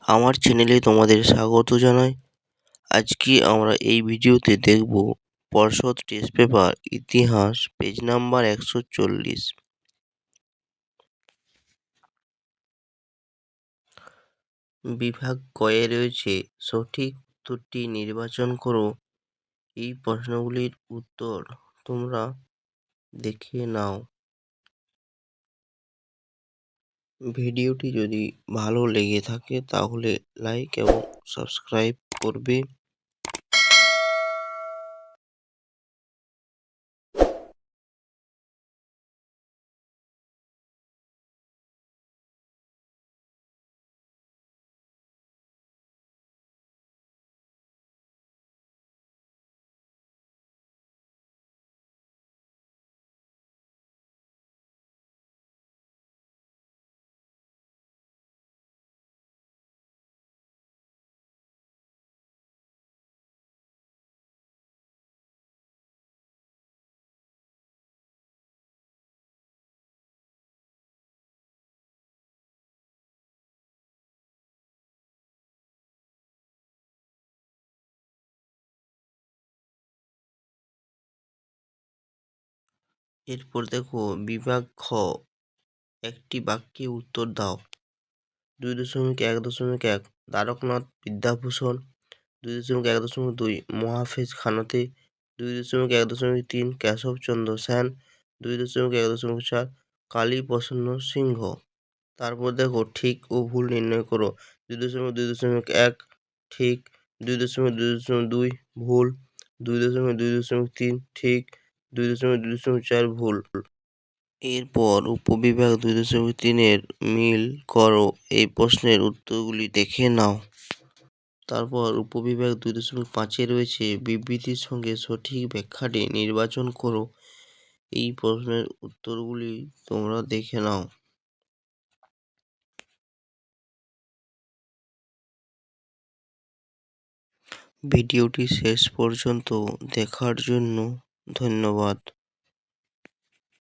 আমার চ্যানেলে তোমাদের স্বাগত জানাই। আজকে আমরা এই ভিডিওতে দেখব পর্ষদ টেস্ট পেপার ইতিহাস পেজ নাম্বার 140। বিভাগ কয়ে রয়েছে সঠিক উত্তরটি নির্বাচন করো। এই প্রশ্নগুলির উত্তর তোমরা দেখে নাও। ভিডিওটি যদি ভালো লেগে থাকে তাহলে লাইক এবং সাবস্ক্রাইব করবে। এরপর দেখো বিভাগ খ, একটি বাক্যে উত্তর দাও। 2.1.1 দ্বারকনাথ বিদ্যাভূষণ, 2.1.2 মহাফেজ খানতে, 2.1.3 কেশবচন্দ্র সেন, 2.1.4 কালীপ্রসন্ন সিংহ। তারপর দেখো ঠিক ও ভুল নির্ণয় করো। 2.2.1 ঠিক, 2.2.2 ভুল, 2.2.3 ঠিক, 2.2.4 ভুল। এরপর উপবিভাগ 2.3 মিল করো। এই প্রশ্নের উত্তরগুলি দেখে নাও। তারপর উপবিভাগ 2.5 রয়েছে বিবৃতির সঙ্গে সঠিক ব্যাখ্যাটি নির্বাচন করো। এই প্রশ্নের উত্তরগুলি তোমরা দেখে নাও। ভিডিওটি শেষ পর্যন্ত দেখার জন্য ধন্যবাদ।